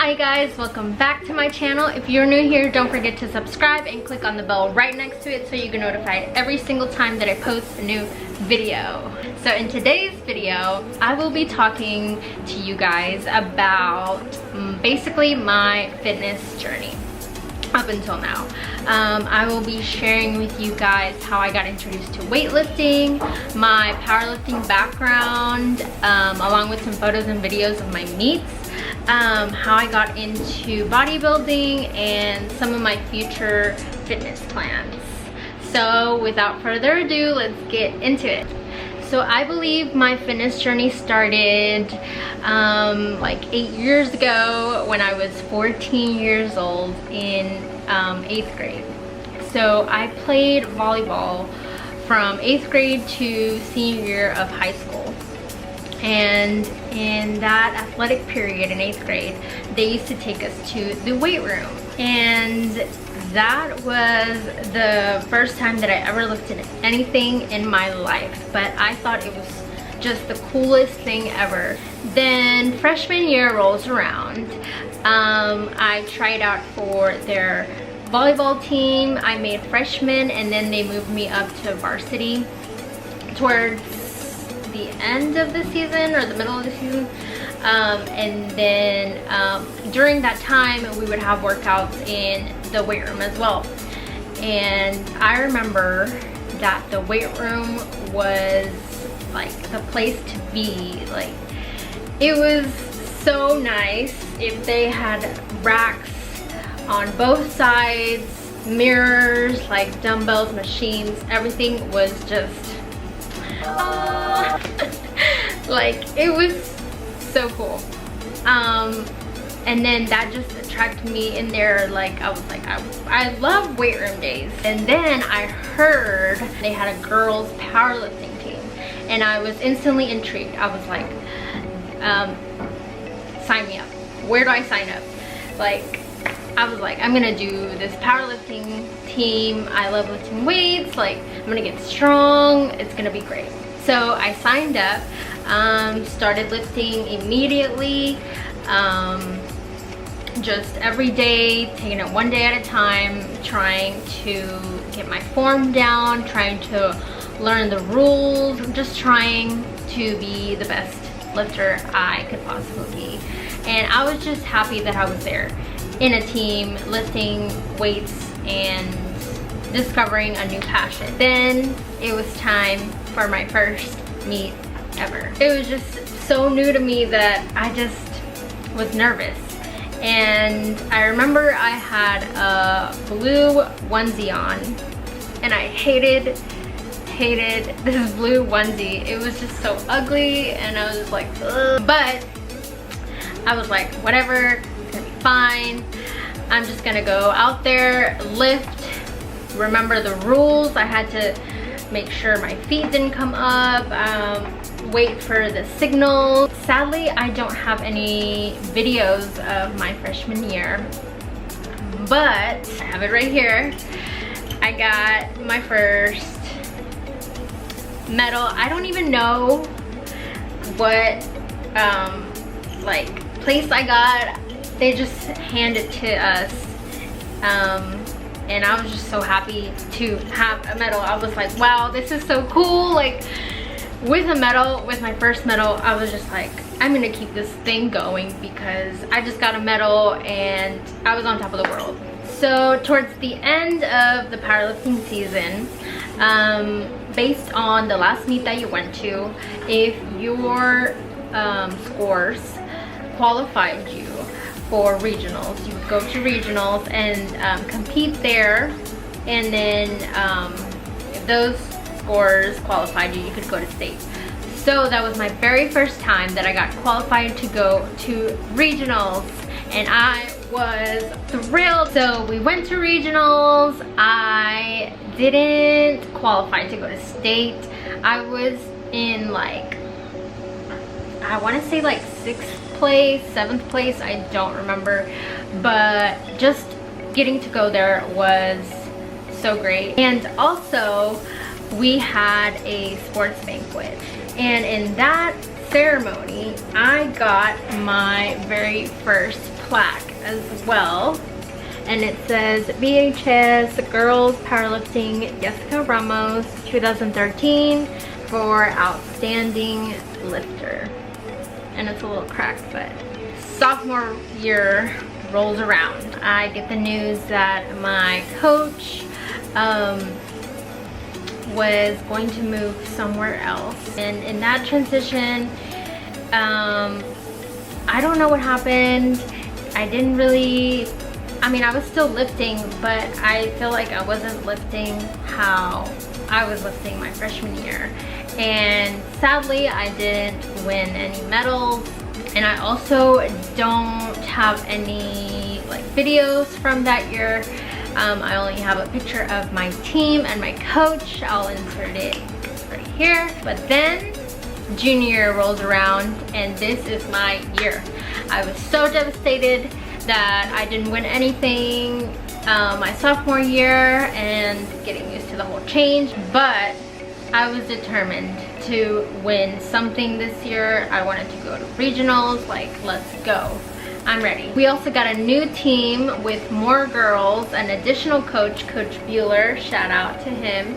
Hi guys, welcome back to my channel. If you're new here, don't forget to subscribe and click on the bell right next to it so you get notified every single time that I post a new video. So in today's video, I will be talking to you guys about basically my fitness journey up until now. I will be sharing with you guys how I got introduced to weightlifting, my powerlifting background, along with some photos and videos of my meets, how I got into bodybuilding, and some of my future fitness plans. So without further ado, let's get into it. So I believe my fitness journey started like 8 years ago when I was 14 years old in 8th grade. So I played volleyball from 8th grade to senior year of high school. And in that athletic period in 8th grade, they used to take us to the weight room. And that was the first time that I ever lifted anything in my life. But I thought it was just the coolest thing ever. Then freshman year rolls around. I tried out for their volleyball team. I made freshman, and then they moved me up to varsity towards the end of the season or the middle of the season. And then during that time we would have workouts in the weight room as well. And I remember that the weight room was like the place to be. Like, it was so nice. If they had racks on both sides, mirrors, like dumbbells, machines, everything was just like, it was so cool. And then that just attracted me in there. Like, I was like, I love weight room days. And then I heard they had a girls powerlifting team, and I was instantly intrigued. I was like, sign me up. Where do I sign up? Like, I was like, I'm gonna do this powerlifting team. I love lifting weights. Like, I'm gonna get strong. It's gonna be great. So I signed up, started lifting immediately, just every day, taking it one day at a time, trying to get my form down, trying to learn the rules, just trying to be the best lifter I could possibly be. And I was just happy that I was there in a team, lifting weights and discovering a new passion. Then it was time for my first meet ever. It was just so new to me that I just was nervous. And I remember I had a blue onesie on, and I hated this blue onesie. It was just so ugly, and I was just like, ugh. But I was like, whatever, it's gonna be fine. I'm just gonna go out there, lift, remember the rules. I had to make sure my feet didn't come up, wait for the signal. Sadly, I don't have any videos of my freshman year, but I have it right here. I got my first medal. I don't even know what like place I got. They just handed it to us, and I was just so happy to have a medal. I was like, wow, this is so cool. Like, with a medal, with my first medal, I was just like, I'm gonna keep this thing going because I just got a medal and I was on top of the world. So towards the end of the powerlifting season, based on the last meet that you went to, if your scores qualified you for regionals, you would go to regionals and compete there. And then if those scores qualified you, you could go to state. So that was my very first time that I got qualified to go to regionals, and I was thrilled. So we went to regionals. I didn't qualify to go to state. I was in, like, I want to say like 6th place, 7th place, I don't remember, but just getting to go there was so great. And also we had a sports banquet, and in that ceremony, I got my very first plaque as well. And it says BHS Girls Powerlifting Jessica Ramos 2013 for Outstanding Lifter. And it's a little cracked, but sophomore year rolls around. I get the news that my coach was going to move somewhere else. And in that transition, I don't know what happened. I didn't really, I mean, I was still lifting, but I feel like I wasn't lifting how I was lifting my freshman year. And sadly, I didn't win any medals. And I also don't have any like videos from that year. I only have a picture of my team and my coach. I'll insert it right here. But then junior year rolls around and this is my year. I was so devastated that I didn't win anything my sophomore year and getting used to the whole change, but I was determined to win something this year. I wanted to go to regionals, like let's go. I'm ready. We also got a new team with more girls, an additional coach, Coach Bueller, shout out to him.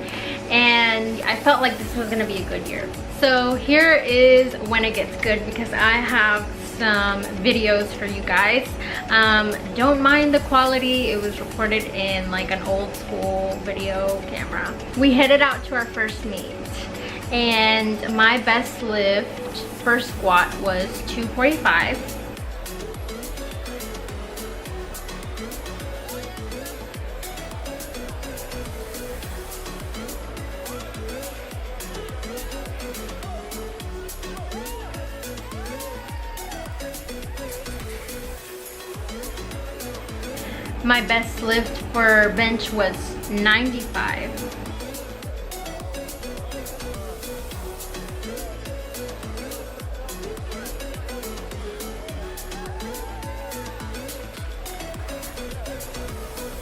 And I felt like this was gonna be a good year. So here is when it gets good, because I have some videos for you guys. Don't mind the quality. It was recorded in like an old school video camera. We headed out to our first meet and my best lift for squat was 245. My best lift for bench was 95.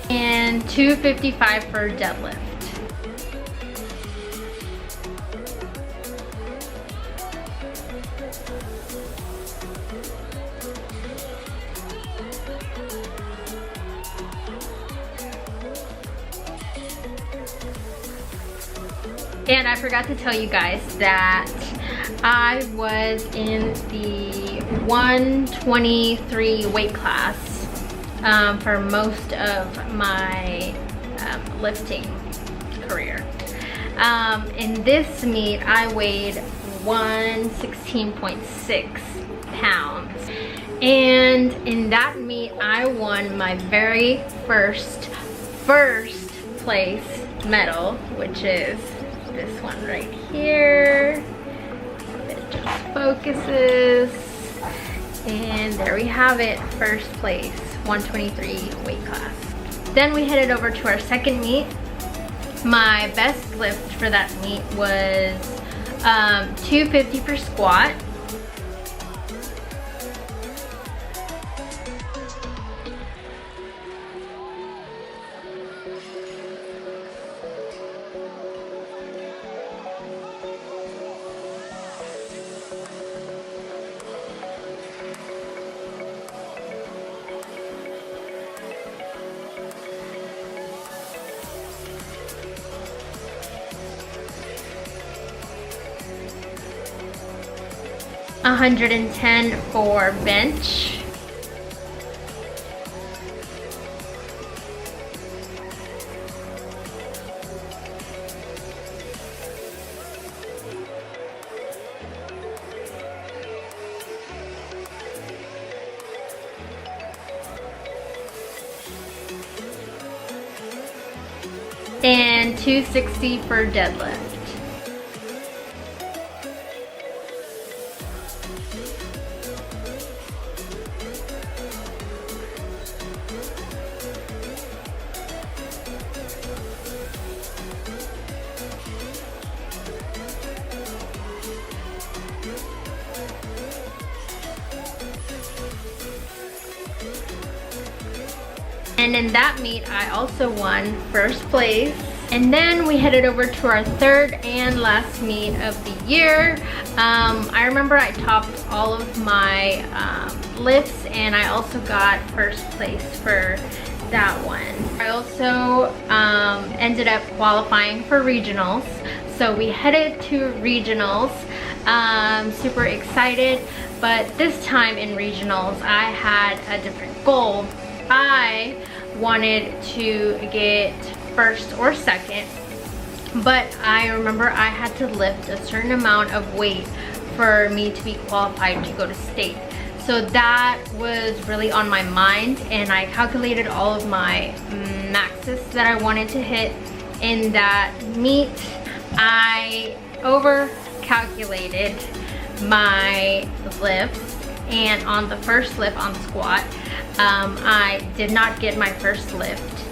And 255 for deadlift. And I forgot to tell you guys that I was in the 123 weight class for most of my lifting career. In this meet, I weighed 116.6 pounds. And in that meet, I won my very first place medal, which is this one right here. It just focuses. And there we have it, first place, 123 weight class. Then we headed over to our second meet. My best lift for that meet was 250 for squat. $110 for bench. And $260 for deadlift. And in that meet, I also won first place And then we headed over to our third and last meet of the year. I remember I topped all of my lifts, and I also got first place for that one. I also ended up qualifying for regionals. So we headed to regionals. Super excited, but this time in regionals I had a different goal. I wanted to get first or second, but I remember I had to lift a certain amount of weight for me to be qualified to go to state. So that was really on my mind, and I calculated all of my maxes that I wanted to hit in that meet. I over calculated my lifts, and on the first lift on squat, I did not get my first lift,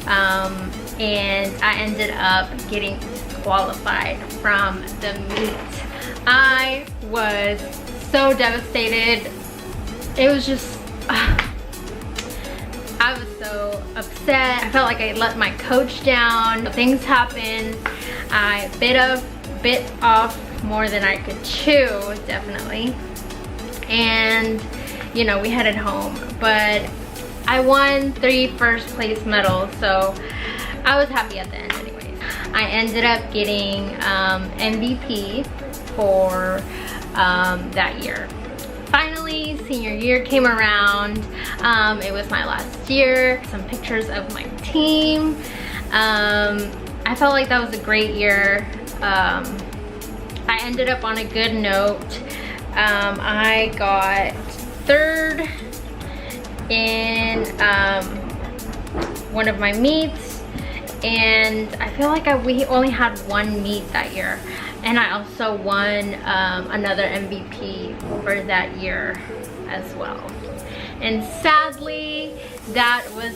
and I ended up getting disqualified from the meet. I was so devastated. It was just, I was so upset. I felt like I let my coach down. Things happened. I bit off more than I could chew, definitely. And you know, we headed home, but I won 3 first place medals, so I was happy at the end anyways. I ended up getting MVP for that year. Finally, senior year came around. It was my last year. Some pictures of my team. I felt like that was a great year. I ended up on a good note. I got 3rd in one of my meets, and I feel like we only had 1 meet that year, and I also won another MVP for that year as well. And sadly, that was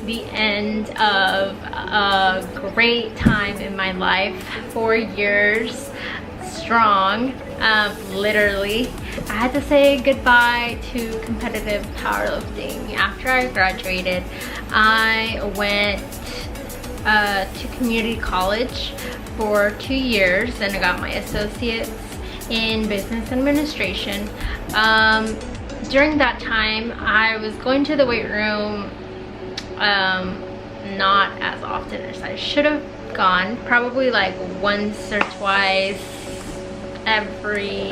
the end of a great time in my life. 4 years strong, literally. I had to say goodbye to competitive powerlifting. After I graduated, I went to community college for 2 years, and I got my associates in business administration. During that time, I was going to the weight room not as often as I should have gone, probably like once or twice every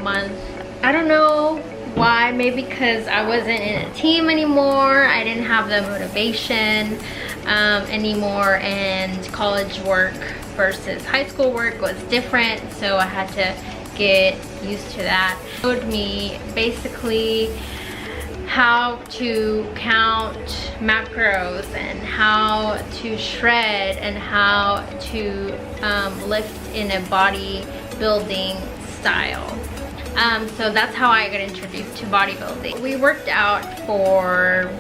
month. I don't know why, maybe because I wasn't in a team anymore. I didn't have the motivation anymore, and college work versus high school work was different, so I had to get used to that. It showed me basically how to count macros and how to shred and how to lift in a bodybuilding style. So that's how I got introduced to bodybuilding. We worked out for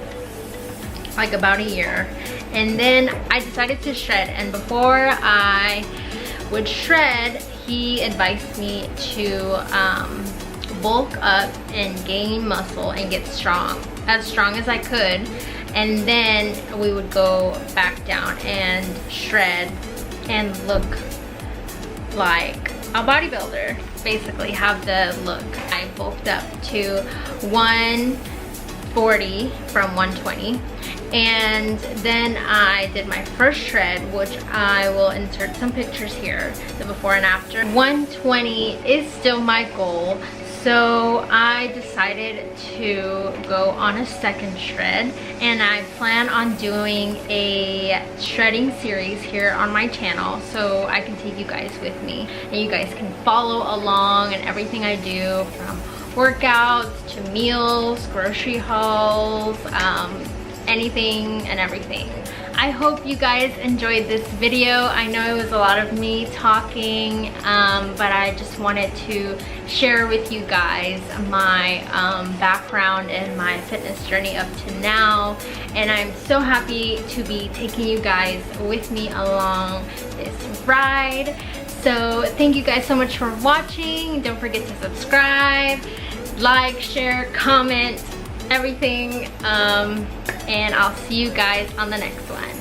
like about a year, and then I decided to shred, and before I would shred, he advised me to bulk up and gain muscle and get strong as I could, and then we would go back down and shred and look like a bodybuilder, basically have the look. I bulked up to 140 from 120, and then I did my first shred, which I will insert some pictures here, the before and after. 120 is still my goal, so I decided to go on a second shred, and I plan on doing a shredding series here on my channel so I can take you guys with me, and you guys can follow along in everything I do, from workouts to meals, grocery hauls, anything and everything. I hope you guys enjoyed this video. I know it was a lot of me talking, but I just wanted to share with you guys my background and my fitness journey up to now, and I'm so happy to be taking you guys with me along this ride. So thank you guys so much for watching. Don't forget to subscribe, like, share, comment, everything, and I'll see you guys on the next one.